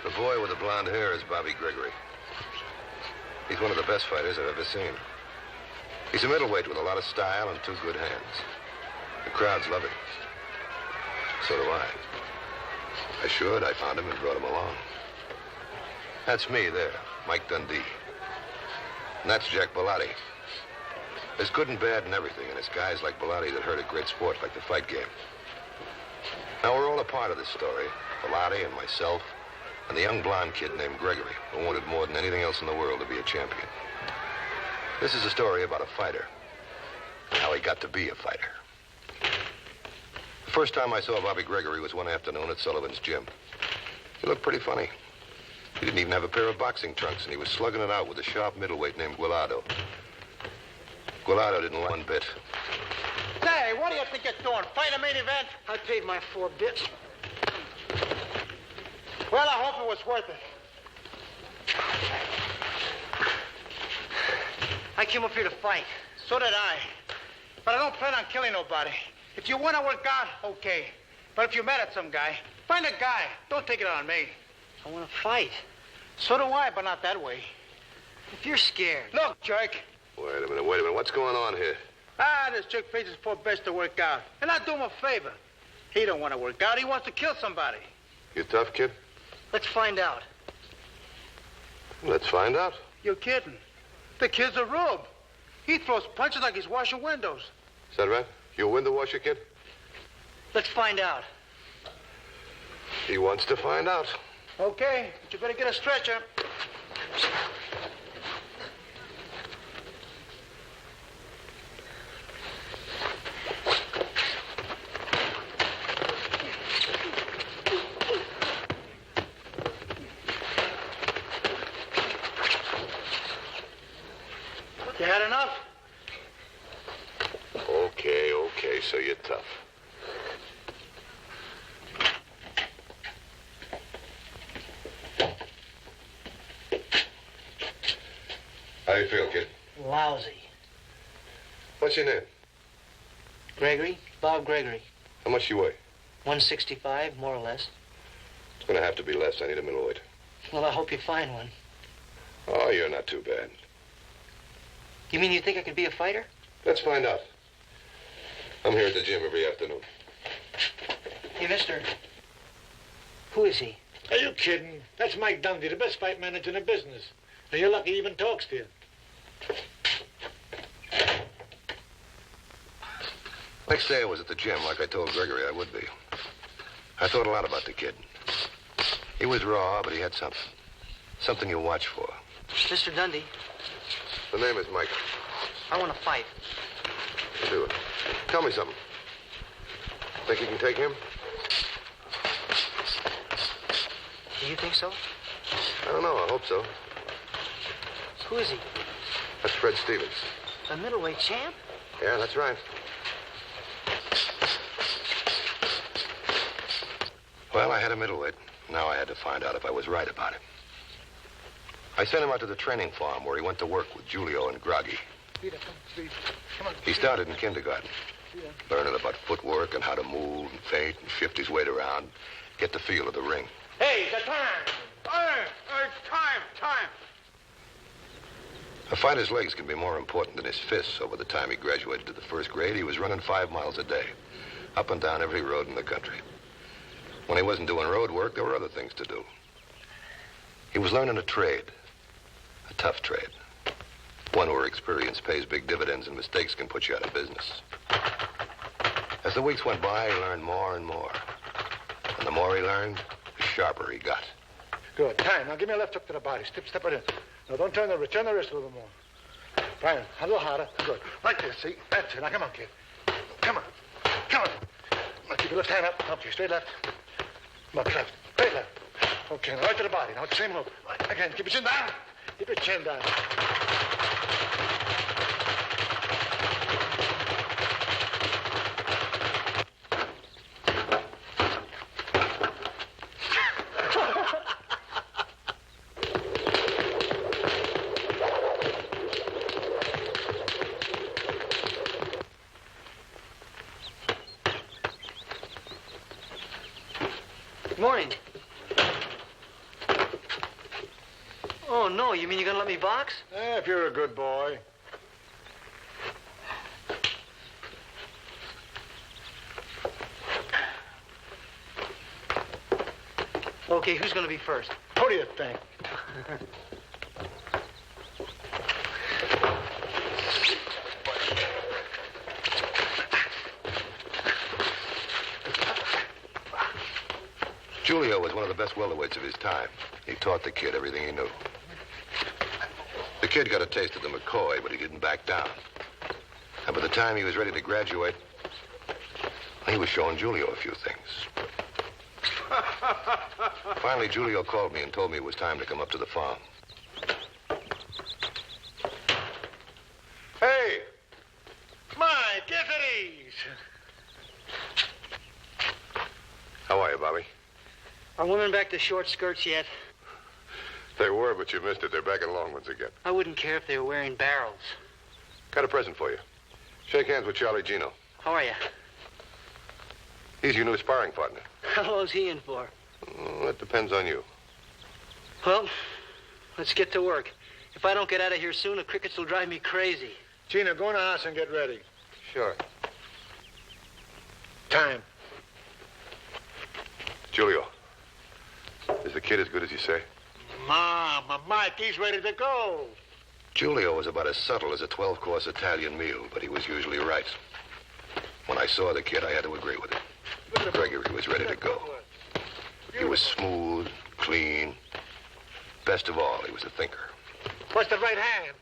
The boy with the blonde hair is Bobby Gregory. He's one of the best fighters I've ever seen. He's a middleweight with a lot of style and two good hands. The crowds love him. So do I. I should. I found him and brought him along. That's me there, Mike Dundee. And that's Jack Bellotti. There's good and bad in everything, and it's guys like Bellotti that hurt a great sport like the fight game. Now, we're all a part of this story. Bellotti and myself, and the young blonde kid named Gregory, who wanted more than anything else in the world to be a champion. This is a story about a fighter, how he got to be a fighter. The first time I saw Bobby Gregory was one afternoon at Sullivan's gym. He looked pretty funny. He didn't even have a pair of boxing trunks, and he was slugging it out with a sharp middleweight named Guillardo. Guillardo didn't like one bit. Say, what do you think you're doing? Fight a main event? I paid my 4 bits. Well, I hope it was worth it. I came up here to fight. So did I. But I don't plan on killing nobody. If you want to work out, okay. But if you're mad at some guy, find a guy. Don't take it on me. I want to fight. So do I, but not that way. If you're scared. Look, jerk. Wait a minute. What's going on here? This jerk pays his 4 bits to work out. And I do him a favor. He don't want to work out. He wants to kill somebody. You tough, kid? Let's find out. Let's find out. You're kidding. The kid's a rube. He throws punches like he's washing windows. Is that right? You a window washer, kid? Let's find out. He wants to find out. Okay, but you better get a stretcher. You had enough? Okay, so you're tough. How do you feel, kid? Lousy. What's your name? Gregory? Bob Gregory. How much you weigh? 165, more or less. It's going to have to be less. I need a middleweight. Well, I hope you find one. Oh, you're not too bad. You mean you think I could be a fighter? Let's find out. I'm here at the gym every afternoon. Hey, mister. Who is he? Are you kidding? That's Mike Dundee, the best fight manager in the business. And you're lucky he even talks to you. Next day I was at the gym like I told Gregory I would be. I thought a lot about the kid. He was raw, but he had something. Something you watch for. Mr. Dundee, The name is Mike. I want to fight. Do it. Tell me something. Think you can take him? Do you think so? I don't know. I hope so. Who is he? That's Fred Stevens. A middleweight champ? Yeah, that's right. Well, I had a middleweight. Now I had to find out if I was right about it. I sent him out to the training farm where he went to work with Julio and Groggy. He started in kindergarten, learning about footwork and how to move and feint and shift his weight around, get the feel of the ring. Hey, the time! Time! A fighter's legs can be more important than his fists. Over the time he graduated to the first grade, he was running 5 miles a day, up and down every road in the country. When he wasn't doing road work, there were other things to do. He was learning a trade, a tough trade, one where experience pays big dividends and mistakes can put you out of business. As the weeks went by, he learned more and more. And the more he learned, the sharper he got. Good. Time. Now give me a left hook to the body. Step it in. Now don't turn the wrist a little bit more. Brian, a little harder. Good. Like this, see? That's it. Now come on, kid. Come on. Now keep your left hand up. Okay, straight left. Look, left. Straight left. Okay, now right to the body. Now same move. Right. Again, keep your chin down. Keep your chin down. Morning. Oh, no. You mean you're going to let me box? If you're a good boy. Okay, who's going to be first? Who do you think? Julio was one of the best welterweights of his time. He taught the kid everything he knew. The kid got a taste of the McCoy, but he didn't back down. And by the time he was ready to graduate, he was showing Julio a few things. Finally, Julio called me and told me it was time to come up to the farm. Hey! Mike, get at ease! How are you, Bobby? Are women back to short skirts yet? They were, but you missed it. They're back in long ones again. I wouldn't care if they were wearing barrels. Got a present for you. Shake hands with Charlie Gino. How are you? He's your new sparring partner. How long's he in for? It depends on you. Well, let's get to work. If I don't get out of here soon, the crickets will drive me crazy. Gina, go in the house and get ready. Sure. Time. Julio, is the kid as good as you say? Mama, Mike, he's ready to go. Julio was about as subtle as a 12-course Italian meal, but he was usually right. When I saw the kid, I had to agree with him. Gregory was ready to go. He was smooth, clean. Best of all, he was a thinker. What's the right hand?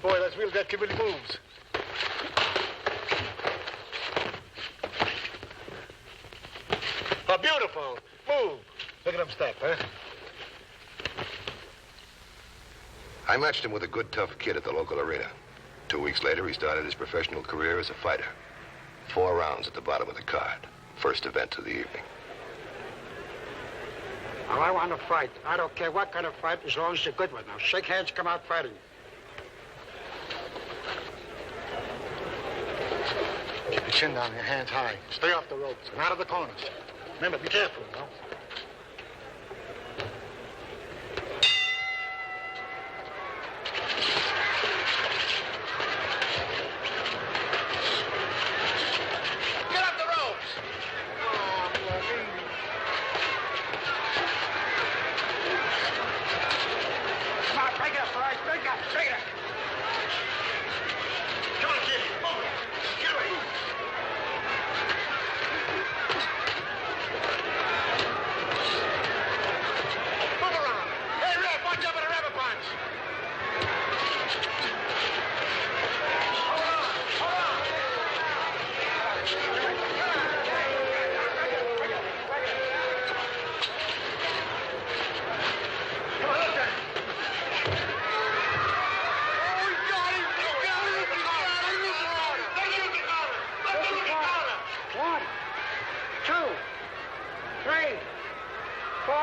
Boy, let's wheel that kid when he moves. Oh, beautiful. Move. Look at him step, huh? I matched him with a good, tough kid at the local arena. 2 weeks later, he started his professional career as a fighter. 4 rounds at the bottom of the card. First event of the evening. Well, I want to fight. I don't care what kind of fight, as long as it's a good one. Now, shake hands, come out fighting. Keep your chin down, your hands high. Stay off the ropes and out of the corners. Remember, be careful, you know. Get up the ropes! Come on, break it up, all right? Break it up, break it up. Come on, kid. Move it. Get away. Move around. Hey, Rip, watch out for the rabbit punch. Come on, look at him. One, two, three, 4,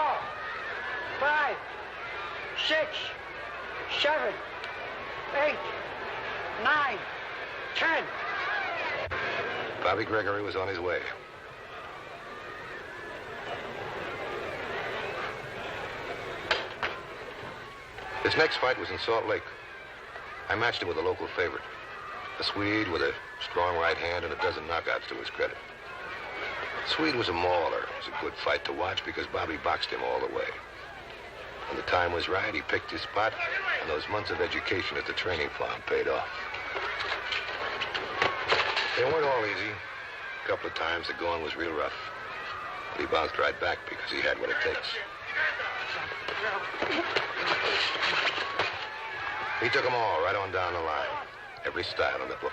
5, 6, 7, 8, 9, 10. Bobby Gregory was on his way. His next fight was in Salt Lake. I matched him with a local favorite. A Swede with a strong right hand and a dozen knockouts to his credit. The Swede was a mauler. It was a good fight to watch because Bobby boxed him all the way. When the time was right, he picked his spot, and those months of education at the training farm paid off. They weren't all easy. A couple of times the going was real rough. But he bounced right back because he had what it takes. He took them all right on down the line. Every style in the book.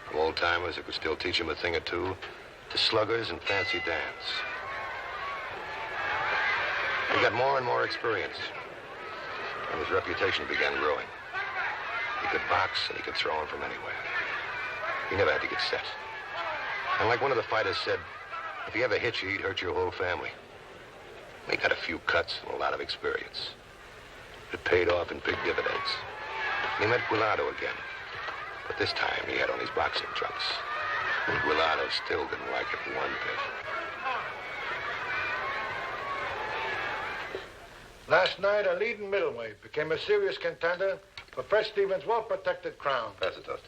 From old-timers who could still teach him a thing or two, to sluggers and fancy dance. He got more and more experience, and his reputation began growing. He could box and he could throw him from anywhere. He never had to get set. And like one of the fighters said, if he ever hit you, he'd hurt your whole family. He got a few cuts and a lot of experience. It paid off in big dividends. He met Guillardo again. But this time, he had on his boxing trunks. And Guillardo still didn't like it one bit. Last night, a leading middleweight became a serious contender for Fred Stevens' well-protected crown. Pass it, Toaster.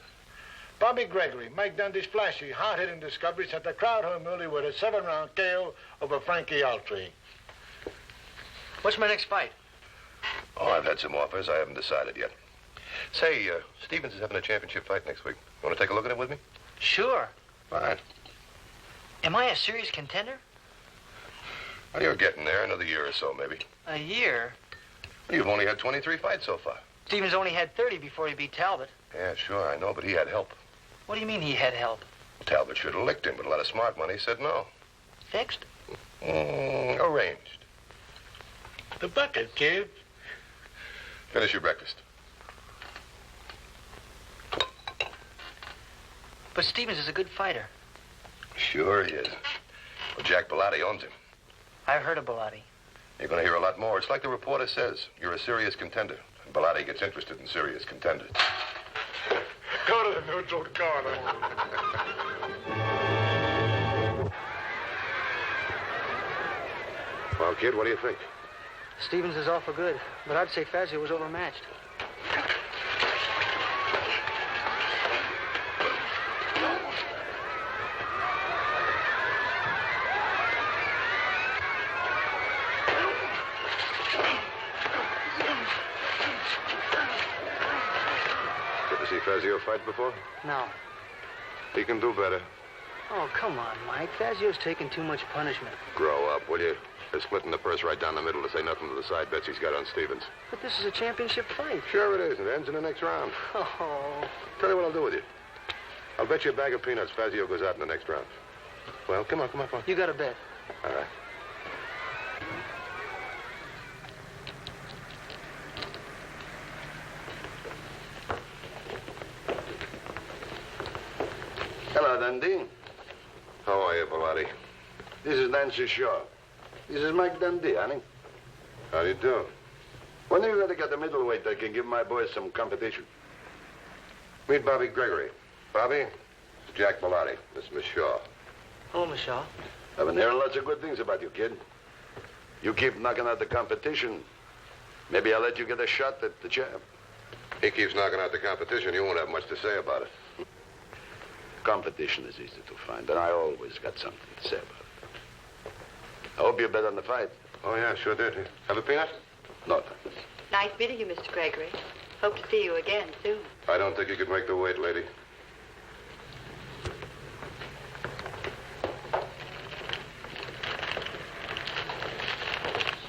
Bobby Gregory, Mike Dundee's flashy, hard-hitting discovery, sent the crowd home early with a 7-round KO over Frankie Altry. What's my next fight? Oh, I've had some offers. I haven't decided yet. Say, Stevens is having a championship fight next week. You want to take a look at it with me? Sure. Fine. Am I a serious contender? Well, you're getting there. Another year or so, maybe. A year? You've only had 23 fights so far. Stevens only had 30 before he beat Talbot. Yeah, sure, I know, but he had help. What do you mean he had help? Talbot should have licked him, but a lot of smart money said no. Fixed? Arranged. The bucket, kid. Finish your breakfast. But Stevens is a good fighter. Sure he is. Well, Jack Bellotti owns him. I've heard of Bellotti. You're going to hear a lot more. It's like the reporter says. You're a serious contender. And Bellotti gets interested in serious contenders. Go to the neutral corner. Well, kid, what do you think? Stevens is awful good, but I'd say Fazio was overmatched. Get to see Fazio fight before? No. He can do better. Oh, come on, Mike. Fazio's taking too much punishment. Grow up, will you? They're splitting the purse right down the middle to say nothing to the side bets he's got on Stevens. But this is a championship fight. Sure it is. It ends in the next round. Oh. Tell you what I'll do with you. I'll bet you a bag of peanuts Fazio goes out in the next round. Well, come on. You got a bet. All right. Hello, Dundee. How are you, Bellotti? This is Nancy Shaw. This is Mike Dundee, honey. How do you do? When are you going to get a middleweight that can give my boys some competition? Meet Bobby Gregory. Bobby, it's Jack Bellotti. This is Miss Shaw. Hello, Miss Shaw. I've been hearing lots of good things about you, kid. You keep knocking out the competition. Maybe I'll let you get a shot at the champ. He keeps knocking out the competition. You won't have much to say about it. Competition is easy to find, and I always got something to say about it. I hope you bet on the fight. Oh, yeah, sure did. Have a peanut? No, thanks. Nice meeting you, Mr. Gregory. Hope to see you again soon. I don't think you could make the weight, lady.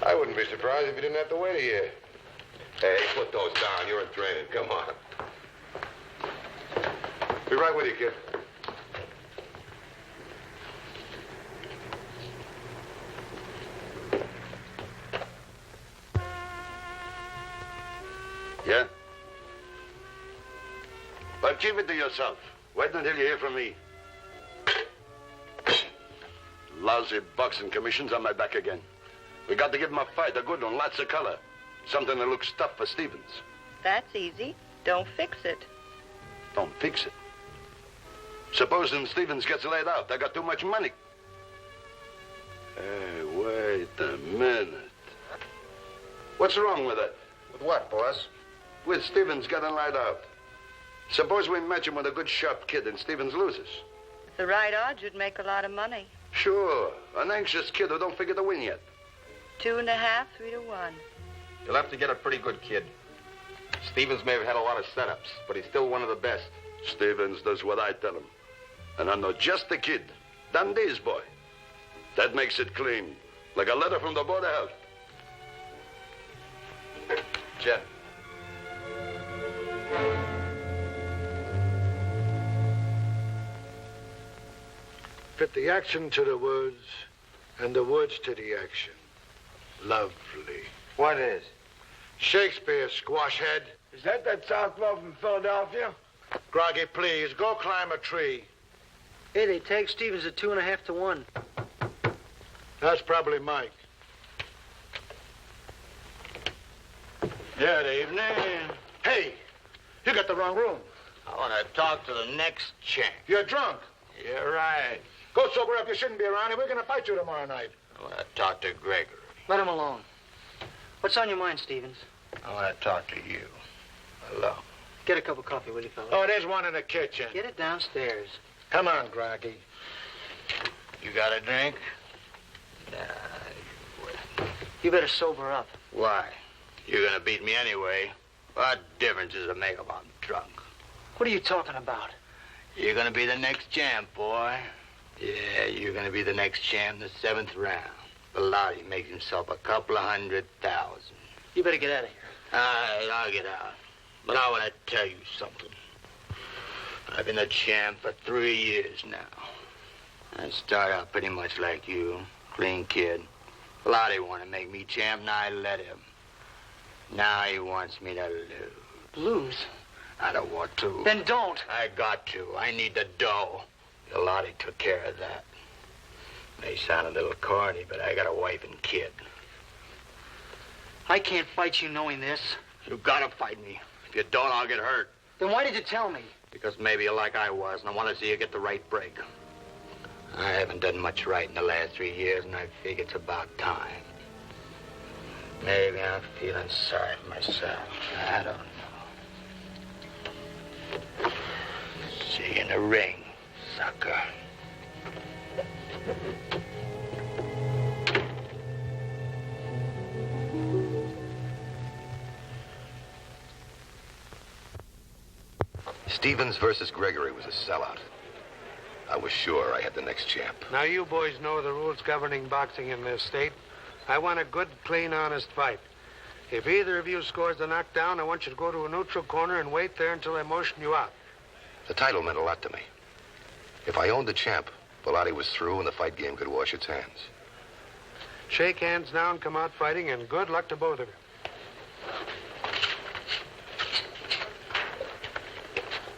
I wouldn't be surprised if you didn't have to wait a year. Hey, put those down. You're in training. Come on. Be right with you, kid. Yeah? Well, keep it to yourself. Wait until you hear from me. Lousy boxing commissions on my back again. We got to give him a fight, a good one, lots of color. Something that looks tough for Stevens. That's easy. Don't fix it. Don't fix it. Supposing Stevens gets laid out, I got too much money. Hey, wait a minute. What's wrong with it? With what, boss? With Stevens getting laid out. Suppose we match him with a good, sharp kid and Stevens loses. The right odds would make a lot of money. Sure. An anxious kid who don't figure to win yet. 2.5, 3 to 1. You'll have to get a pretty good kid. Stevens may have had a lot of setups, but he's still one of the best. Stevens does what I tell him. And I know just the kid. Dundee's boy. That makes it clean. Like a letter from the Board of Health. Jen. Fit the action to the words and the words to the action. Lovely. What is? Shakespeare, squash head. Is that southpaw from Philadelphia? Groggy, please, go climb a tree. Hey, they tagged Stevens at 2.5 to 1. That's probably Mike. Good evening. Hey, you got the wrong room. I want to talk to the next champ. You're drunk. You're right. Go sober up. You shouldn't be around here. We're going to fight you tomorrow night. I want to talk to Gregory. Let him alone. What's on your mind, Stevens? I want to talk to you. Alone. Get a cup of coffee, will you, fella? Oh, there's one in the kitchen. Get it downstairs. Come on, Groggy. You got a drink? You better sober up. Why? You're gonna beat me anyway. What difference does it make if I'm drunk? What are you talking about? You're gonna be the next champ, boy. Yeah, you're gonna be the next champ in the 7th round. Bellotti makes himself a couple of $100,000. You better get out of here. I'll get out. But I want to tell you something. I've been a champ for 3 years now. I started out pretty much like you, clean kid. Bellotti wanted to make me champ, and I let him. Now he wants me to lose. Lose? I don't want to. Then don't. I got to. I need the dough. Bellotti took care of that. May sound a little corny, but I got a wife and kid. I can't fight you knowing this. You gotta fight me. If you don't, I'll get hurt. Then why did you tell me? Because maybe you're like I was, and I want to see you get the right break. I haven't done much right in the last 3 years, and I figure it's about time. Maybe I'm feeling sorry for myself. I don't know. See you in the ring, sucker. Stevens versus Gregory was a sellout. I was sure I had the next champ. Now, you boys know the rules governing boxing in this state. I want a good, clean, honest fight. If either of you scores the knockdown, I want you to go to a neutral corner and wait there until I motion you out. The title meant a lot to me. If I owned the champ, Bellotti was through and the fight game could wash its hands. Shake hands now and come out fighting, and good luck to both of you.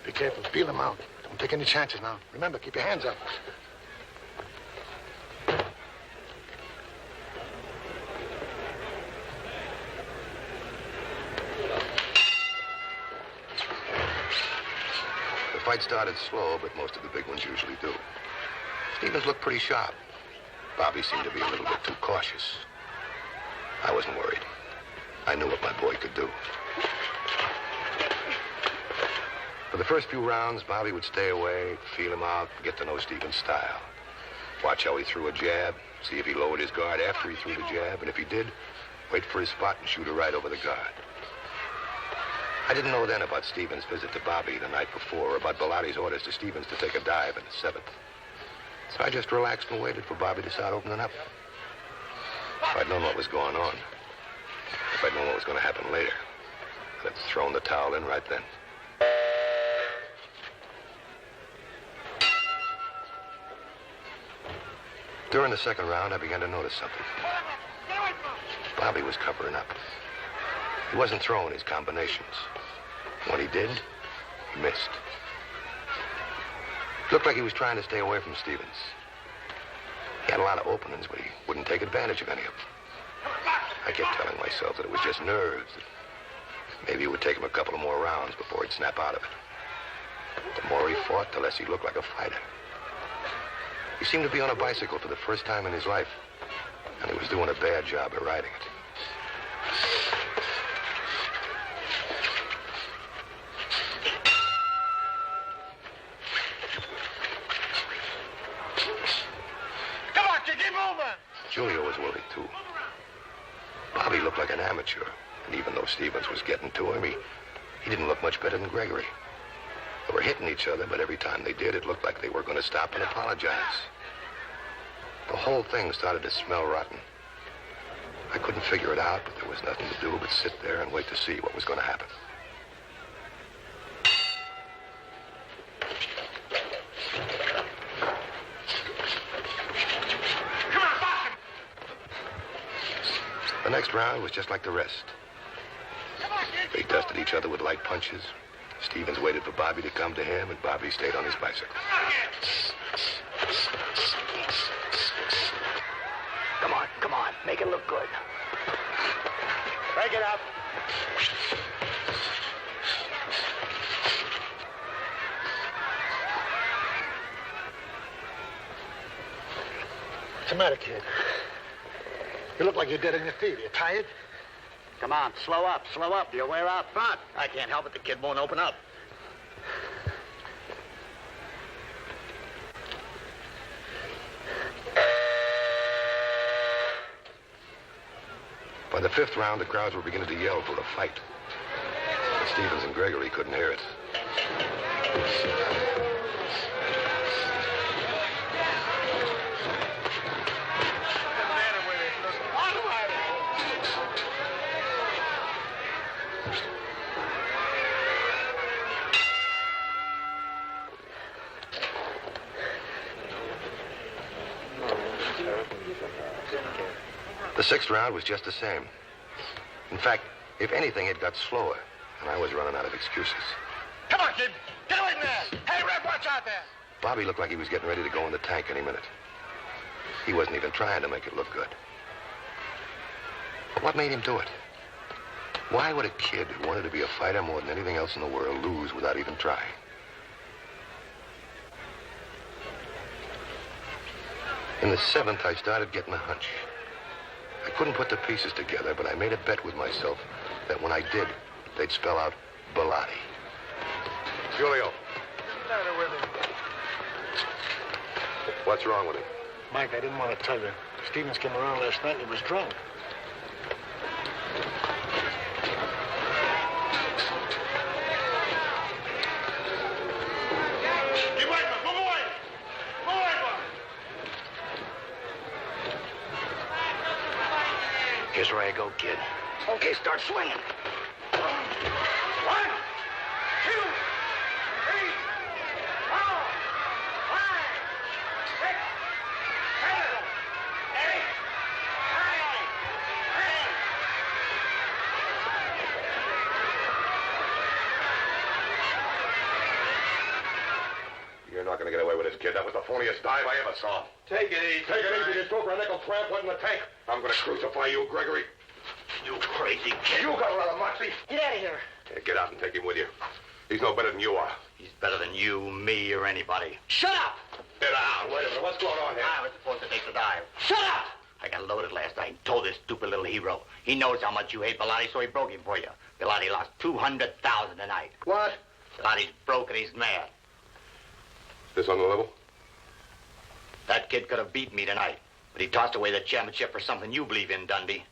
Be careful. Feel him out. Don't take any chances now. Remember, keep your hands up. The fight started slow, but most of the big ones usually do. Stevens looked pretty sharp. Bobby seemed to be a little bit too cautious. I wasn't worried. I knew what my boy could do. For the first few rounds, Bobby would stay away, feel him out, get to know Stevens' style. Watch how he threw a jab, see if he lowered his guard after he threw the jab, and if he did, wait for his spot and shoot her right over the guard. I didn't know then about Stevens' visit to Bobby the night before, or about Bellotti's orders to Stevens to take a dive in the 7th. So I just relaxed and waited for Bobby to start opening up. If I'd known what was going on, if I'd known what was going to happen later, I'd have thrown the towel in right then. During the second round, I began to notice something. Bobby was covering up. He wasn't throwing his combinations. When he did, he missed. Looked like he was trying to stay away from Stevens. He had a lot of openings, but he wouldn't take advantage of any of them. I kept telling myself that it was just nerves. That maybe it would take him a couple of more rounds before he'd snap out of it. The more he fought, the less he looked like a fighter. He seemed to be on a bicycle for the first time in his life, and he was doing a bad job of riding it. Come on, kid, keep moving. Julio was worried, too. Bobby looked like an amateur, and even though Stevens was getting to him, he didn't look much better than Gregory. They were hitting each other, but every time they did, it looked like they were going to stop and apologize. The whole thing started to smell rotten. I couldn't figure it out, but there was nothing to do but sit there and wait to see what was going to happen. Come on, box him. The next round was just like the rest. They dusted each other with light punches. Stevens waited for Bobby to come to him, and Bobby stayed on his bicycle. Come on, make it look good. Break it up. What's the matter, kid? You look like you're dead on your feet. Are you tired? Come on, slow up. You'll wear out front. I can't help it. The kid won't open up. By the 5th round, the crowds were beginning to yell for a fight. But Stevens and Gregory couldn't hear it. The 6th round was just the same. In fact, if anything, it got slower, and I was running out of excuses. Come on, kid. Get away from there. Hey, Red, watch out there. Bobby looked like he was getting ready to go in the tank any minute. He wasn't even trying to make it look good. But what made him do it? Why would a kid who wanted to be a fighter more than anything else in the world lose without even trying? In the 7th, I started getting a hunch. I couldn't put the pieces together, but I made a bet with myself that when I did, they'd spell out Bellotti. Julio. What's the matter with him? What's wrong with him? Mike, I didn't want to tell you. Stevens came around last night and he was drunk. Get away, man. Move away. Move away, man. Here's where I go, kid. Okay, start swinging. 1, 2, 3, 4, 5, 6, 7, 8, 9, 10. You're not going to get away with this, kid. That was the phoniest dive I ever saw. Take it easy. Take it easy. Just go for a nickel tramp. What in the tank? I'm going to crucify you, Gregory. You crazy kid. You got a lot of moxie. Get out of here. Yeah, get out and take him with you. He's no better than you are. He's better than you, me, or anybody. Shut up! Get out. Wait a minute. What's going on here? I was supposed to take the dive. Shut up! I got loaded last night and told this stupid little hero. He knows how much you hate Bellotti, so he broke him for you. Bellotti lost $200,000 tonight. What? Bellotti's broke and he's mad. This on the level? That kid could have beat me tonight, but he tossed away the championship for something you believe in, Dundee.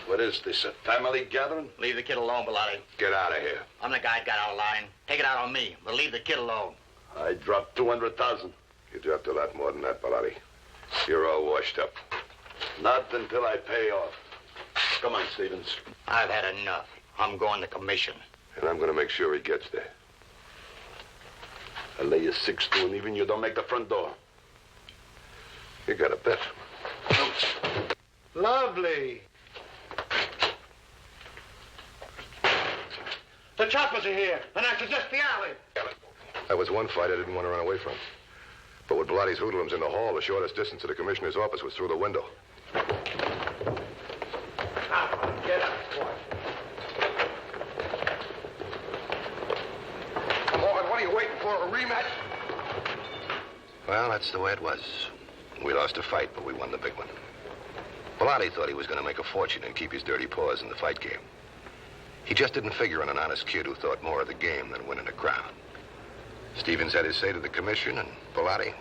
What is this, a family gathering? Leave the kid alone, Bellotti. Get out of here. I'm the guy that got out of line. Take it out on me, but leave the kid alone. I dropped 200,000. You dropped a lot more than that, Bellotti. You're all washed up. Not until I pay off. Come on, Stevens. I've had enough. I'm going to commission. And I'm going to make sure he gets there. I'll lay you 6 to an even you don't make the front door. You got a bet. Lovely. The choppers are here, and I suggest the alley. That was one fight I didn't want to run away from. But with Bellotti's hoodlums in the hall, the shortest distance to the commissioner's office was through the window. Now, get up, boy. Come on, what are you waiting for, a rematch? Well, that's the way it was. We lost a fight, but we won the big one. Bellotti thought he was going to make a fortune and keep his dirty paws in the fight game. He just didn't figure on an honest kid who thought more of the game than winning a crown. Stevens had his say to the commission, and Bellotti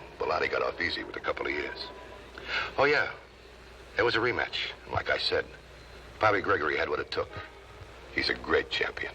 got off easy with a couple of years. Oh, yeah, there was a rematch. And like I said, Bobby Gregory had what it took. He's a great champion.